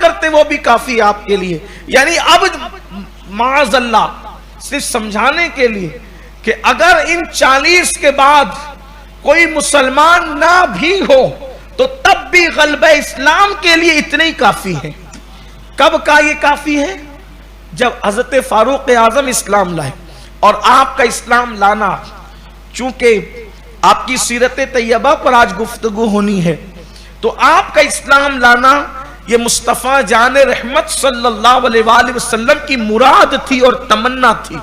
کرتے وہ بھی کافی ہے آپ کے لیے. یعنی اب معاذ اللہ صرف سمجھانے کے لیے کہ اگر ان 40 کے بعد کوئی مسلمان نہ بھی ہو تو تب بھی غلبہ اسلام کے لیے اتنے ہی کافی ہے. کب کا یہ کافی ہے؟ جب حضرت فاروق اعظم اسلام لائے. اور آپ کا اسلام لانا، چونکہ آپ کی سیرت طیبہ پر آج گفتگو ہونی ہے، تو آپ کا اسلام لانا یہ مصطفیٰ جان رحمت صلی اللہ علیہ وآلہ وسلم کی مراد تھی اور تمنا تھی.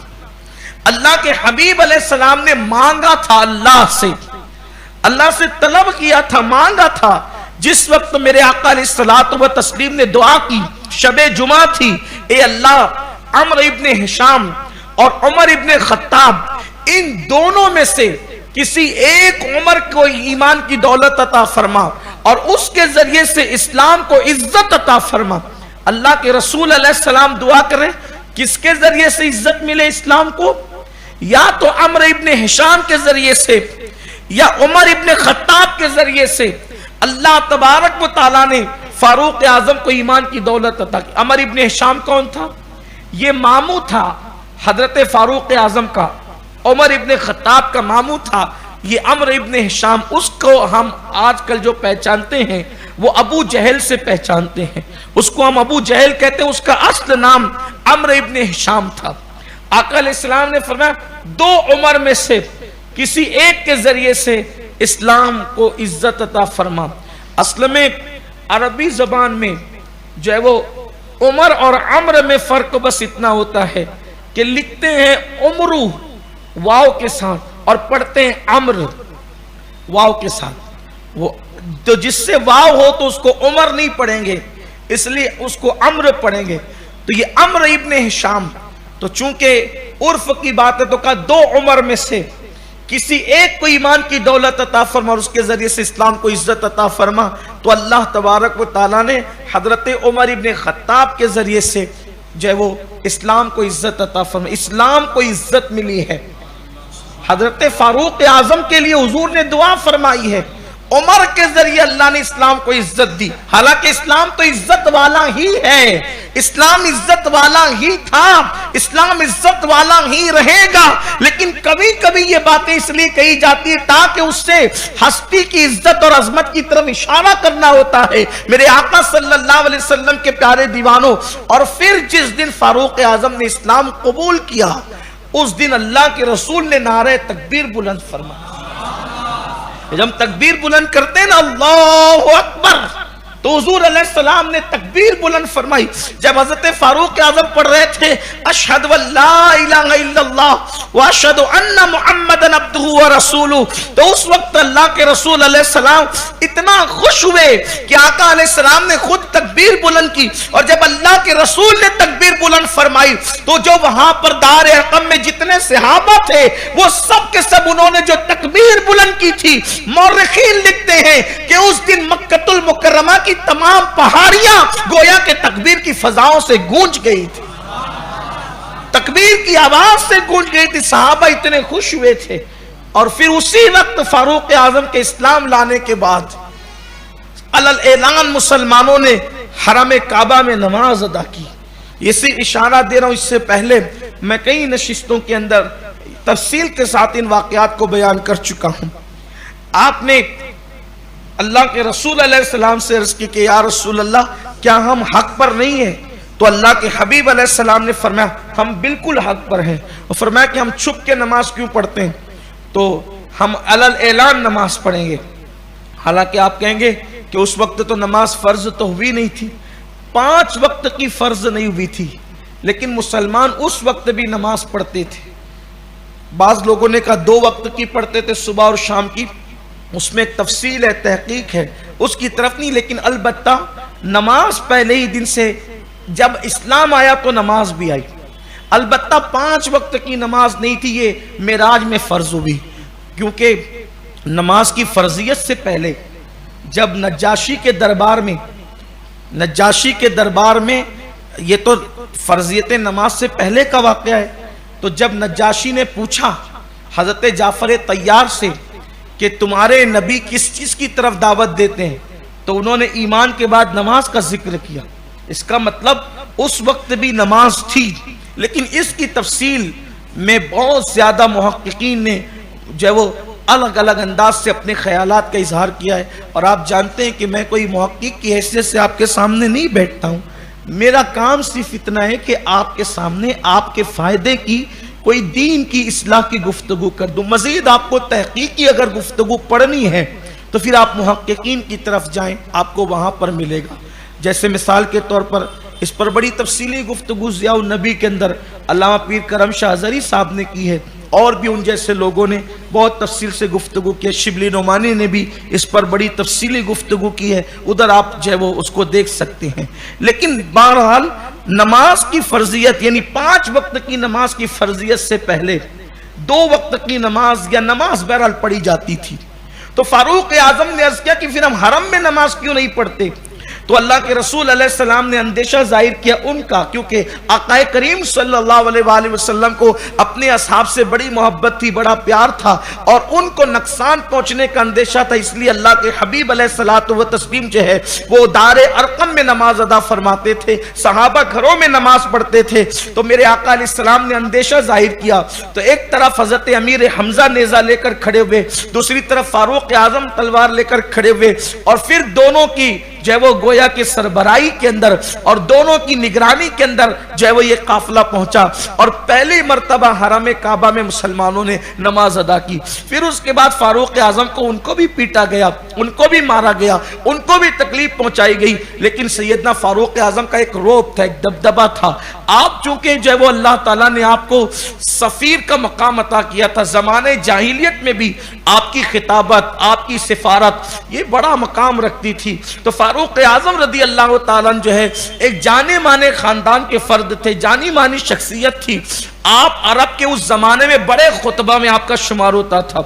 اللہ کے حبیب علیہ السلام نے مانگا تھا اللہ سے طلب کیا تھا، مانگا تھا. جس وقت میرے آقا علیہ الصلوۃ والتسلیم نے دعا کی، شب جمعہ تھی، اے اللہ عمرو ابن ہشام اور عمر ابن خطاب ان دونوں میں سے کسی ایک عمر کو ایمان کی دولت عطا فرما اور اس کے ذریعے سے اسلام کو عزت عطا فرما. اللہ کے رسول علیہ السلام دعا کریں کس کے ذریعے سے عزت ملے اسلام کو؟ یا تو عمرو ابن ہشام کے ذریعے سے یا عمر ابن خطاب کے ذریعے سے. اللہ تبارک و تعالیٰ نے فاروق اعظم کو ایمان کی دولت عطا کی. عمر ابن ہشام کون تھا؟ یہ ماموں تھا حضرت فاروق اعظم کا. عمر ابن خطاب کا ماموں تھا یہ عمرو ابن ہشام. اس کو ہم آج کل جو پہچانتے ہیں وہ ابو جہل سے پہچانتے ہیں. اس کو ہم ابو جہل کہتے ہیں، اس کا اصل نام عمرو ابن ہشام تھا. آقا علیہ السلام نے فرمایا 2 عمر میں سے کسی ایک کے ذریعے سے اسلام کو عزت عطا فرما. اصل میں عربی زبان میں جو ہے وہ عمر اور عمر میں فرق بس اتنا ہوتا ہے کہ لکھتے ہیں عمرو واو کے ساتھ اور پڑھتے ہیں عمر واو کے ساتھ. وہ تو جس سے واو ہو تو اس کو عمر نہیں پڑھیں گے، اس لیے اس کو عمر پڑھیں گے. تو یہ عمرو ابن ہشام، تو چونکہ عرف کی بات ہے تو کہا 2 عمر میں سے کسی ایک کو ایمان کی دولت عطا فرما اور اس کے ذریعے سے اسلام کو عزت عطا فرما. تو اللہ تبارک و تعالیٰ نے حضرت عمر ابن خطاب کے ذریعے سے جو ہے وہ اسلام کو عزت عطا فرما. اسلام کو عزت ملی ہے. حضرت فاروق اعظم کے لیے حضور نے دعا فرمائی ہے، عمر کے ذریعے اللہ نے اسلام کو عزت دی. حالانکہ اسلام تو عزت والا ہی ہے، اسلام عزت والا ہی تھا، اسلام عزت والا ہی رہے گا. لیکن کبھی کبھی یہ باتیں اس لیے کہی جاتی ہے تاکہ اس سے ہستی کی عزت اور عظمت کی طرف اشارہ کرنا ہوتا ہے. میرے آقا صلی اللہ علیہ وسلم کے پیارے دیوانوں، اور پھر جس دن فاروق اعظم نے اسلام قبول کیا اس دن اللہ کے رسول نے نعرہ تکبیر بلند فرمایا. جب ہم تکبیر بلند کرتے ہیں نا اللہ اکبر، تو حضور علیہ السلام نے تکبیر بلند فرمائی. جب حضرت فاروق اعظم پڑھ رہے تھے اشہد واللہ الہ الا اللہ واشہد ان محمدن عبدہ ورسولہ، تو اس وقت اللہ کے رسول علیہ السلام اتنا خوش ہوئے کہ آقا علیہ السلام نے خود تکبیر بلند کی. اور جب اللہ کے رسول نے تکبیر بلند فرمائی تو جو وہاں پر دار ارقم میں جتنے صحابہ تھے وہ سب کے سب انہوں نے جو تکبیر بلند کی تھی، مورخین لکھتے ہیں کہ اس دن مکۃ المکرمہ کی تمام پہاڑیاں گویا کہ تکبیر کی فضاؤں سے گونج گئی تھی، تکبیر کی آواز سے گونج گئی تھی. صحابہ اتنے خوش ہوئے تھے. اور پھر اسی وقت فاروق اعظم کے اسلام لانے کے بعد علل اعلان مسلمانوں نے حرم کعبہ میں نماز ادا کی. اسی اشارہ دے رہا ہوں، اس سے پہلے میں کئی نشستوں کے اندر تفصیل کے ساتھ ان واقعات کو بیان کر چکا ہوں. آپ نے اللہ کے رسول علیہ السلام سے عرض کی کہ یا رسول اللہ کیا ہم حق پر نہیں ہیں؟ تو اللہ کے حبیب علیہ السلام نے فرمایا ہم بالکل حق پر ہیں. اور فرمایا کہ ہم چھپ کے نماز کیوں پڑھتے ہیں؟ تو ہم علل اعلان نماز پڑھیں گے. حالانکہ آپ کہیں گے کہ اس وقت تو نماز فرض تو ہوئی نہیں تھی، 5 وقت کی فرض نہیں ہوئی تھی، لیکن مسلمان اس وقت بھی نماز پڑھتے تھے. بعض لوگوں نے کہا 2 وقت کی پڑھتے تھے، صبح اور شام کی. اس میں ایک تفصیل ہے، تحقیق ہے، اس کی طرف نہیں. لیکن البتہ نماز پہلے ہی دن سے جب اسلام آیا تو نماز بھی آئی. البتہ 5 وقت کی نماز نہیں تھی، یہ معراج میں فرض ہوئی. کیونکہ نماز کی فرضیت سے پہلے جب نجاشی کے دربار میں یہ تو فرضیت نماز سے پہلے کا واقعہ ہے. تو جب نجاشی نے پوچھا حضرت جعفر طیار سے کہ تمہارے نبی کس چیز کی طرف دعوت دیتے ہیں، تو انہوں نے ایمان کے بعد نماز کا ذکر کیا. اس کا مطلب اس وقت بھی نماز تھی، لیکن اس کی تفصیل میں بہت زیادہ محققین نے جو ہے وہ الگ الگ انداز سے اپنے خیالات کا اظہار کیا ہے. اور آپ جانتے ہیں کہ میں کوئی محقق کی حیثیت سے آپ کے سامنے نہیں بیٹھتا ہوں. میرا کام صرف اتنا ہے کہ آپ کے سامنے آپ کے فائدے کی کوئی دین کی اصلاح کی گفتگو کر دوں. مزید آپ کو تحقیقی اگر گفتگو پڑھنی ہے تو پھر آپ محققین کی طرف جائیں، آپ کو وہاں پر ملے گا. جیسے مثال کے طور پر اس پر بڑی تفصیلی گفتگو ضیاء النبی کے اندر علامہ پیر کرم شاہ ازہری صاحب نے کی ہے، اور بھی ان جیسے لوگوں نے بہت تفصیل سے گفتگو کی ہے. شبلی نعمانی نے بھی اس پر بڑی تفصیلی گفتگو کی ہے، ادھر آپ جو ہے وہ اس کو دیکھ سکتے ہیں. لیکن بہرحال نماز کی فرضیت یعنی 5 وقت کی نماز کی فرضیت سے پہلے 2 وقت کی نماز یا نماز بہرحال پڑھی جاتی تھی. تو فاروق اعظم نے عرض کیا کہ پھر ہم حرم میں نماز کیوں نہیں پڑھتے؟ تو اللہ کے رسول علیہ السلام نے اندیشہ ظاہر کیا ان کا، کیونکہ آقا کریم صلی اللہ علیہ وآلہ وسلم کو اپنے اصحاب سے بڑی محبت تھی، بڑا پیار تھا، اور ان کو نقصان پہنچنے کا اندیشہ تھا. اس لیے اللہ کے حبیب علیہ الصلوۃ والتسلیم جو ہے وہ دار ارقم میں نماز ادا فرماتے تھے، صحابہ گھروں میں نماز پڑھتے تھے. تو میرے آقا علیہ السلام نے اندیشہ ظاہر کیا. تو ایک طرف حضرت امیر حمزہ نیزہ لے کر کھڑے ہوئے، دوسری طرف فاروق اعظم تلوار لے کر کھڑے ہوئے، اور پھر دونوں کی جو ہے وہ گویا کہ سربراہی کے اندر اور دونوں کی نگرانی کے اندر جو ہے وہ یہ قافلہ پہنچا، اور پہلی مرتبہ حرم کعبہ میں مسلمانوں نے نماز ادا کی. پھر اس کے بعد فاروق اعظم کو ان کو بھی پیٹا گیا، ان کو بھی مارا گیا، ان کو بھی تکلیف پہنچائی گئی. لیکن سیدنا فاروق اعظم کا ایک روب تھا، ایک دبدبہ تھا. آپ چونکہ جو ہے وہ اللہ تعالیٰ نے آپ کو سفیر کا مقام عطا کیا تھا، زمانے جاہلیت میں بھی آپ کی خطابت، آپ کی سفارت یہ بڑا مقام رکھتی تھی. تو فاروق اعظم رضی اللہ تعالیٰ جو ہے ایک جانے مانے خاندان کے فرد تھے، جانی مانی شخصیت تھی. آپ عرب کے اس زمانے میں بڑے خطبہ میں آپ کا شمار ہوتا تھا.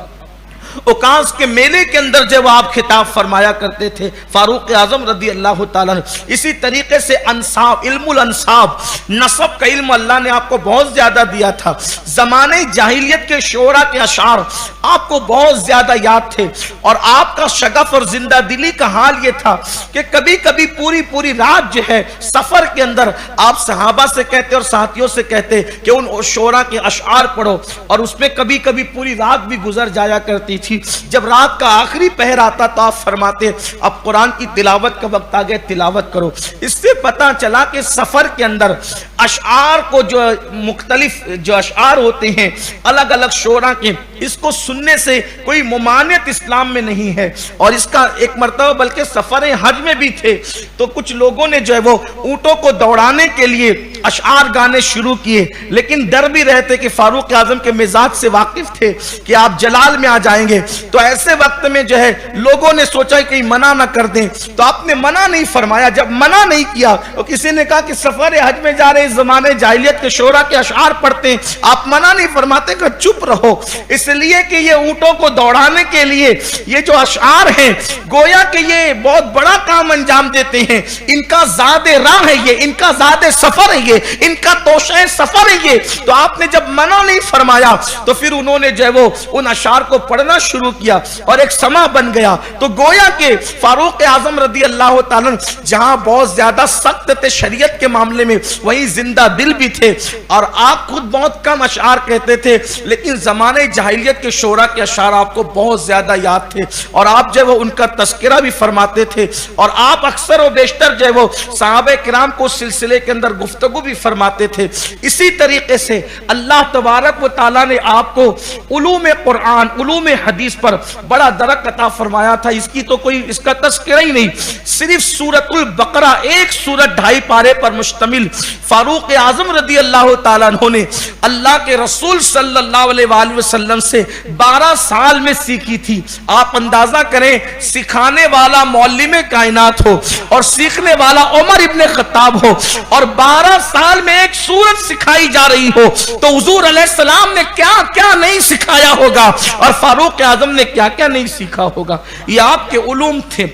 اوکاس کے میلے کے اندر جب آپ خطاب فرمایا کرتے تھے فاروق اعظم رضی اللہ تعالیٰ. اسی طریقے سے انصاب، علم الانصاب، نسب کا علم اللہ نے آپ کو بہت زیادہ دیا تھا. زمانے جاہلیت کے شعراء کے اشعار آپ کو بہت زیادہ یاد تھے، اور آپ کا شغف اور زندہ دلی کا حال یہ تھا کہ کبھی کبھی پوری رات جو ہے سفر کے اندر آپ صحابہ سے کہتے اور ساتھیوں سے کہتے کہ ان شعراء کے اشعار پڑھو، اور اس میں کبھی کبھی پوری رات بھی گزر جایا کرتی تھی. جب رات کا آخری پہر آتا تو آپ فرماتے اب قرآن کی تلاوت کا وقت آ گیا، تلاوت کرو. اس سے پتہ چلا کہ سفر کے اندر اشعار کو جو مختلف جو اشعار ہوتے ہیں الگ الگ شعراء کے، اس کو سننے سے کوئی ممانعت اسلام میں نہیں ہے. اور اس کا ایک مرتبہ بلکہ سفر حج میں بھی تھے تو کچھ لوگوں نے جو ہے وہ اونٹوں کو دوڑانے کے لیے اشعار گانے شروع کیے، لیکن ڈر بھی رہتے کہ فاروق اعظم کے مزاج سے واقف تھے کہ آپ جلال میں آ جائیں گے. تو ایسے وقت میں جو ہے لوگوں نے سوچا کہ منع نہ کر دیں، تو آپ نے منع نہیں فرمایا. جب منع نہیں کیا تو کسی نے کہا کہ سفر حج میں جا رہے اس زمانے جاہلیت کے شعراء کے اشعار پڑھتے ہیں، آپ منع نہیں فرماتے کہ چپ رہو. اس لیے کہ یہ اونٹوں کو دوڑانے کے لیے یہ جو اشعار ہیں گویا کہ یہ بہت بڑا کام انجام دیتے ہیں. ان کا زاد راہ ہے، یہ ان کا زاد سفر ہے، یہ ان کا توشہ سفر ہے یہ. تو آپ نے جب منع نہیں فرمایا تو پھر انہوں نے جو ہے وہ ان اشعار کو پڑھنا شروع کیا اور ایک سما بن گیا. تو گویا کہ فاروق اعظم رضی اللہ تعالیٰ جہاں بہت زیادہ سخت تھے شریعت کے معاملے میں، وہیں زندہ دل بھی تھے. اور آپ خود بہت کم اشعار کہتے تھے، لیکن زمانے جاہلیت کے شعراء کے اشعار آپ کو بہت زیادہ یاد تھے، اور آپ جو ہے وہ ان کا تذکرہ بھی فرماتے تھے. اور آپ اکثر و بیشتر جو ہے وہ صحابہ کرام کو سلسلے کے اندر گفتگو بھی فرماتے تھے. اسی طریقے سے اللہ تبارک و تعالیٰ نے آپ کو علوم قرآن، علوم حدیث پر بڑا درک عطا فرمایا تھا. اس کی تو کوئی اس کا تذکرہ ہی نہیں. صرف سورۃ البقرہ ایک سورت 2.5 پارے پر مشتمل فاروق اعظم رضی اللہ تعالیٰ عنہ نے اللہ کے رسول صلی اللہ علیہ وآلہ وسلم سے 12 سال میں سیکھی تھی. آپ اندازہ کریں سکھانے والا معلم کائنات ہو اور سیکھنے والا عمر ابن خطاب ہو، اور 12 سال میں ایک سورت سکھائی جا رہی ہو، تو حضور علیہ السلام نے کیا کیا نہیں سکھایا ہوگا اور فاروق اعظم نے کیا کیا نہیں سیکھا ہوگا. یہ آپ کے علوم تھے.